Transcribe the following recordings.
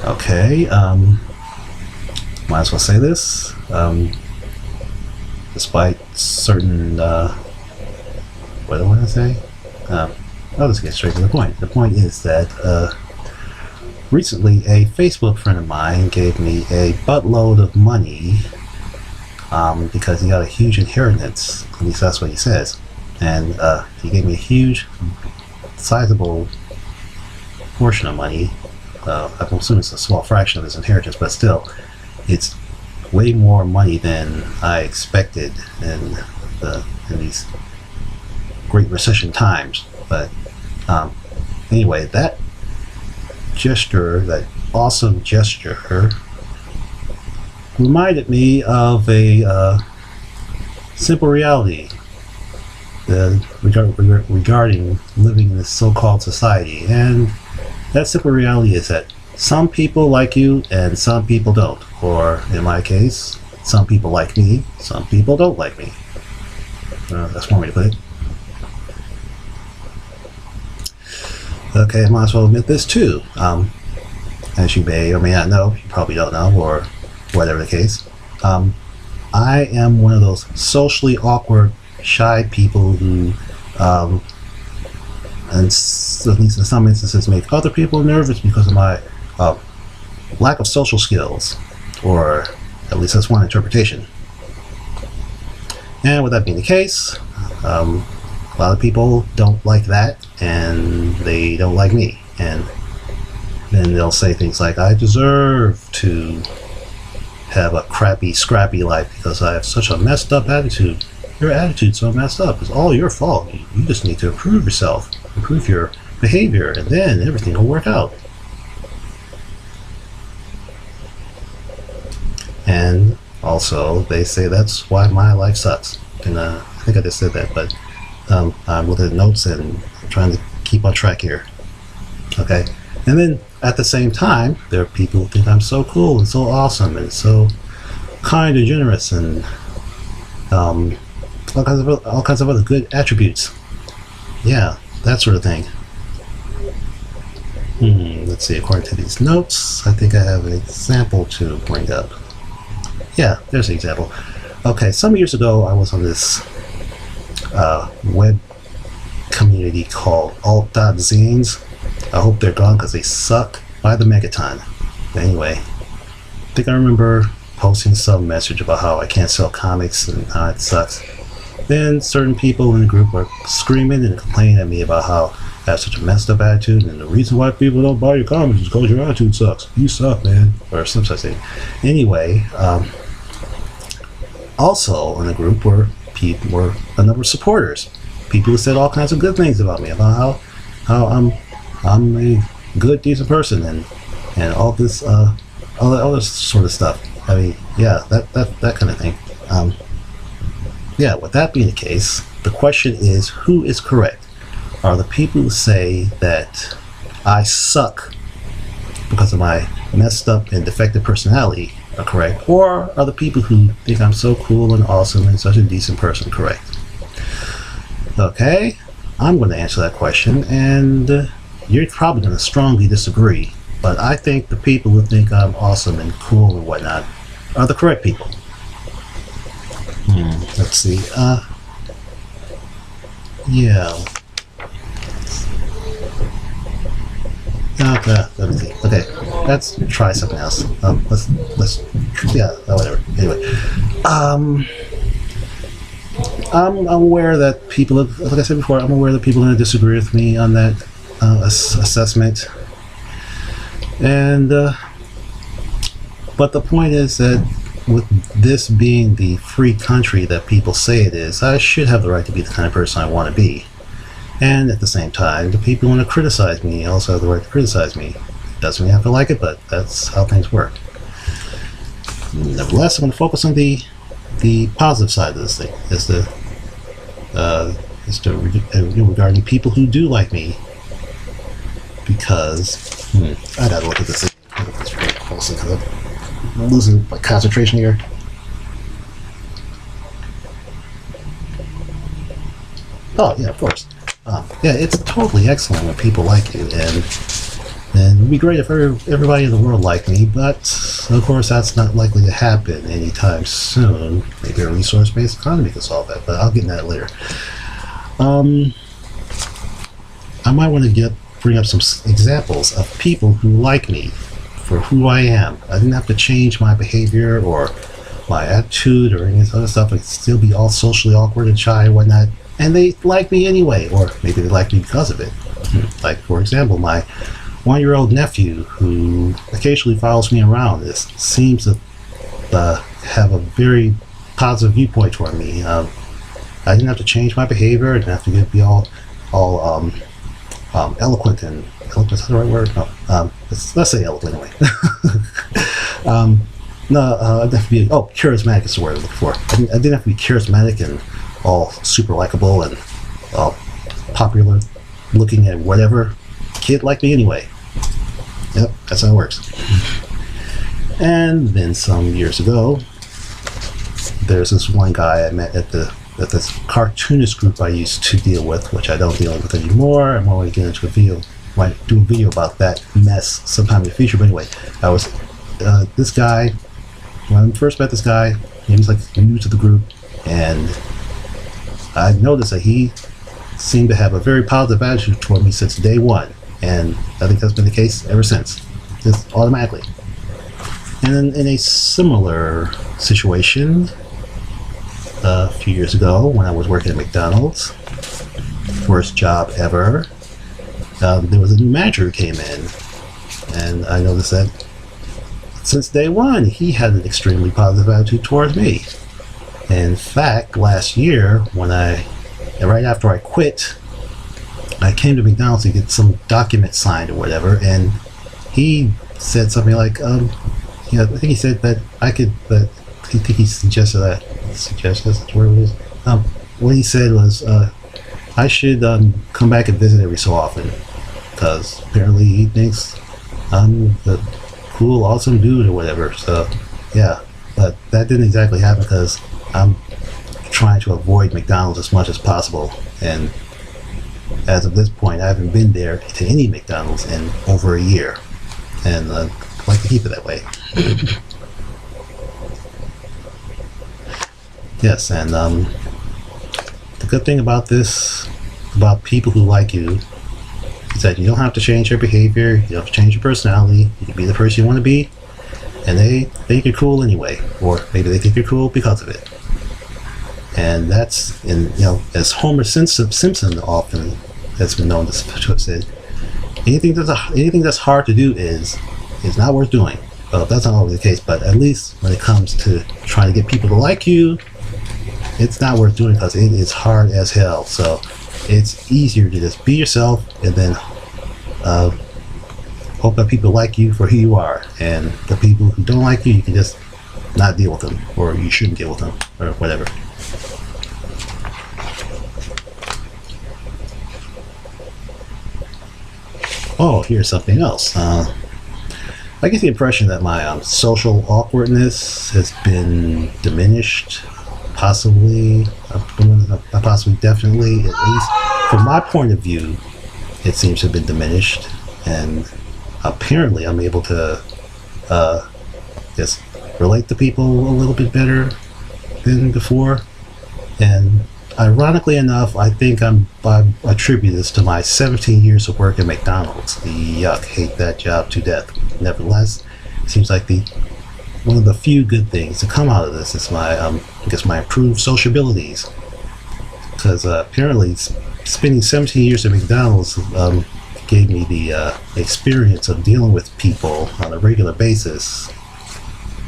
Okay, might as well say this. Despite certain, what do I want to say? I'll just get straight to the point. The point is that recently a Facebook friend of mine gave me a buttload of money because he got a huge inheritance. At least that's what he says. And he gave me a huge, sizable portion of money. I'm assuming it's a small fraction of his inheritance, but still, it's way more money than I expected in these Great Recession times. But anyway, that gesture, that awesome gesture, reminded me of a simple reality regarding living in this so-called society. And that simple reality is that some people like you and some people don't. Or in my case, some people like me, some people don't like me. That's one way to put it. Okay, I might as well admit this too. As you may or may not know, you probably don't know, or whatever the case. I am one of those socially awkward, shy people who, and at least in some instances, make other people nervous because of my lack of social skills, or at least that's one interpretation. And with that being the case, a lot of people don't like that, and they don't like me. And then they'll say things like, I deserve to have a crappy, scrappy life because I have such a messed up attitude. Your attitude's so messed up. It's all your fault. You just need to improve yourself, improve your behavior, and then everything will work out. And also, they say that's why my life sucks. And I think I just said that, but I'm looking at notes and trying to keep on track here. Okay? And then, at the same time, there are people who think I'm so cool and so awesome and so kind and generous and all kinds of other good attributes. Yeah, that sort of thing. Let's see, according to these notes, I think I have an example to bring up. Yeah, there's an example. Okay, some years ago, I was on this web community called alt.zines. I hope they're gone because they suck by the megaton. Anyway, I think I remember posting some message about how I can't sell comics and how it sucks. Then certain people in the group were screaming and complaining at me about how I have such a messed up attitude, and the reason why people don't buy your comics is because your attitude sucks. You suck, man, or some such thing. Anyway, also in the group were a number of supporters, people who said all kinds of good things about me, about how I'm a good, decent person, and all this other sort of stuff. I mean, yeah, that kind of thing. Yeah, with that being the case, the question is, who is correct? Are the people who say that I suck because of my messed up and defective personality are correct, or are the people who think I'm so cool and awesome and such a decent person correct? Okay, I'm going to answer that question, and you're probably going to strongly disagree, but I think the people who think I'm awesome and cool and whatnot are the correct people. Let's see. Yeah. Okay, let me see. Okay, let's try something else. Let's, yeah, whatever. Anyway, I'm aware that people, like I said before, I'm aware that people are going to disagree with me on that assessment. And, but the point is that with this being the free country that people say it is, I should have the right to be the kind of person I want to be. And at the same time, the people who want to criticize me also have the right to criticize me. Doesn't mean I have to like it, but that's how things work. Nevertheless, I'm going to focus on the positive side of this thing, regarding people who do like me. Because I gotta look at this really closely because I'm losing my concentration here. Oh yeah, of course. Yeah, it's totally excellent when people like you, and And it would be great if everybody in the world liked me, but of course that's not likely to happen anytime soon. Maybe a resource-based economy could solve that, but I'll get into that later. I might want to bring up some examples of people who like me for who I am. I didn't have to change my behavior or my attitude or any of this other stuff. I could still be all socially awkward and shy and whatnot, and they like me anyway, or maybe they like me because of it. Like, for example, my 1-year-old nephew, who occasionally follows me around, seems to have a very positive viewpoint toward me. I didn't have to change my behavior. I didn't have to be all eloquent and eloquent. Is that the right word? No. Let's say eloquent anyway. No, I didn't have to be. Oh, charismatic is the word I'm looking for. I didn't have to be charismatic and all super likable and all popular looking at whatever. Kid liked me anyway. Yep, that's how it works. And then some years ago, there's this one guy I met at this cartoonist group I used to deal with, which I don't deal with anymore. I'm already getting into a video. Might do a video about that mess sometime in the future. But anyway, I was this guy. When I first met this guy, he was like new to the group, and I noticed that he seemed to have a very positive attitude toward me since day one, and I think that's been the case ever since, just automatically. And then in a similar situation, a few years ago when I was working at McDonald's, first job ever, there was a new manager who came in, and I noticed that since day one he had an extremely positive attitude towards me. In fact, last year, right after I quit, I came to McDonald's to get some document signed or whatever, and he said something like, I think he said that I think he suggested that's the word it is. What he said was, I should come back and visit every so often, because apparently he thinks I'm the cool, awesome dude or whatever. So, yeah, but that didn't exactly happen because I'm trying to avoid McDonald's as much as possible, and as of this point I haven't been there to any McDonald's in over a year, and I'd like to keep it that way. Yes, and the good thing about this, about people who like you, is that you don't have to change your behavior, you don't have to change your personality, you can be the person you want to be, and they think you're cool anyway, or maybe they think you're cool because of it. And that's, as Homer Simpson often has been known to have said, anything that's hard to do is not worth doing. Well, that's not always the case, but at least when it comes to trying to get people to like you, it's not worth doing because it is hard as hell. So it's easier to just be yourself and then hope that people like you for who you are. And the people who don't like you, you can just not deal with them, or you shouldn't deal with them, or whatever. Oh, here's something else. I get the impression that my social awkwardness has been diminished, possibly definitely, at least from my point of view, it seems to have been diminished, and apparently I'm able to just relate to people a little bit better than before. And ironically enough, I think I attribute this to my 17 years of work at McDonald's. Yuck, hate that job to death. Nevertheless, it seems like one of the few good things to come out of this is my improved sociabilities. Because apparently, spending 17 years at McDonald's gave me the experience of dealing with people on a regular basis,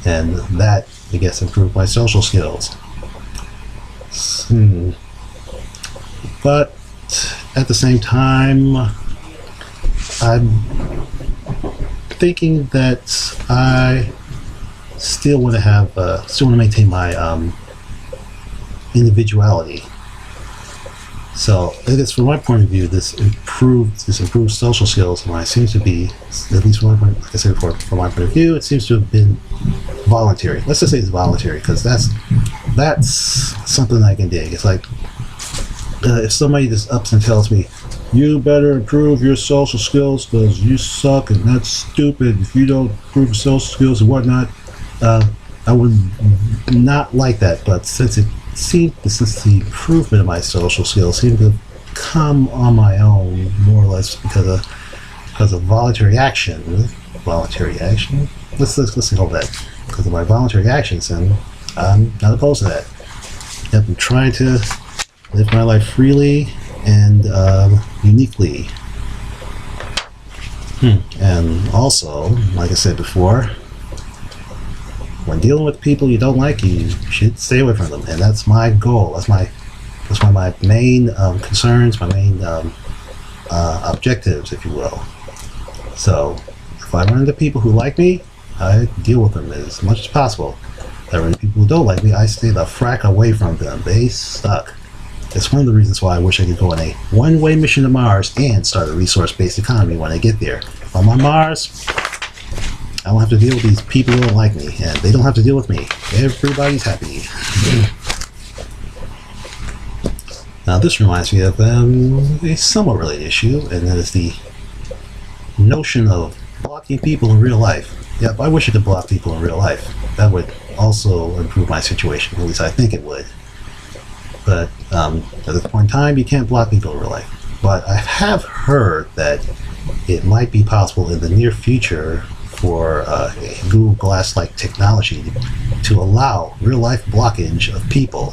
and that, I guess, improved my social skills. But at the same time, I'm thinking that I still want to maintain my individuality. So I guess from my point of view, this improved social skills of mine seems to be, at least from my point, like I said before, from my point of view, it seems to have been voluntary. Let's just say it's voluntary, because that's something I can dig. It's like if somebody just ups and tells me, you better improve your social skills because you suck and that's stupid if you don't improve your social skills and whatnot, I would not like that. But since the improvement of my social skills seemed to come on my own, more or less because of voluntary action. Voluntary action? Let's hold that. Because of my voluntary actions, and I'm not opposed to that. Yep, I'm trying to live my life freely and uniquely. And also, like I said before, when dealing with people you don't like, you should stay away from them, and that's my goal. That's one of my main concerns, my main objectives, if you will. So, if I run into people who like me, I deal with them as much as possible. If I run into people who don't like me, I stay the frack away from them. They suck. It's one of the reasons why I wish I could go on a one-way mission to Mars and start a resource-based economy when I get there. If I'm on Mars, I don't have to deal with these people who don't like me, and they don't have to deal with me. Everybody's happy. Now this reminds me of a somewhat related issue, and that is the notion of blocking people in real life. Yep, I wish I could block people in real life. That would also improve my situation, at least I think it would. But at this point in time, you can't block people in real life. But I have heard that it might be possible in the near future for a Google Glass-like technology to allow real-life blockage of people.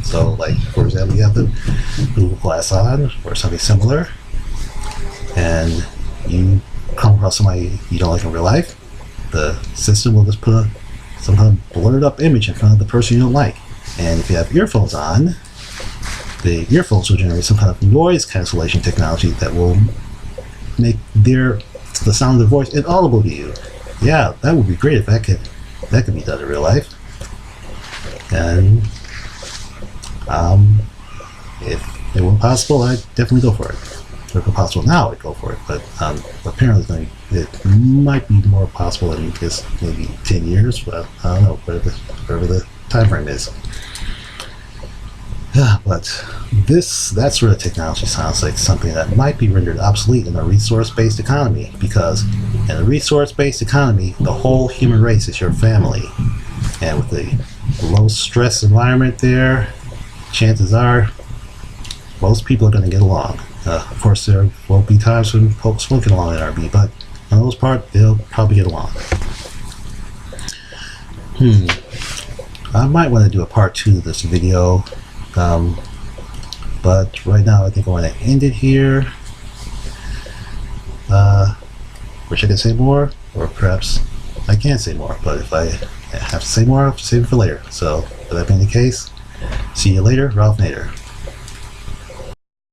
So, like, for example, you have the Google Glass on, or something similar, and you come across somebody you don't like in real life, the system will just put some kind of blurred up image in front of the person you don't like. And if you have earphones on, the earphones will generate some kind of noise cancellation technology that will make the sound of their voice inaudible to you. Yeah, that would be great if that could be done in real life. And if it were possible, I'd definitely go for it. If it were possible now, I'd go for it. But apparently it might be more possible in just maybe 10 years. But I don't know, whatever the time frame is. Yeah, but that sort of technology sounds like something that might be rendered obsolete in a resource-based economy, because in a resource-based economy, the whole human race is your family. And with the low-stress environment there, chances are most people are going to get along. Of course, there won't be times when folks won't get along in RB, but for the most part, they'll probably get along. I might want to do a part 2 of this video. But right now I think I want to end it here. Wish I could say more, or perhaps I can't say more, but if I have to say more, I'll have to save it for later. So, with that being the case, see you later, Ralph Nader.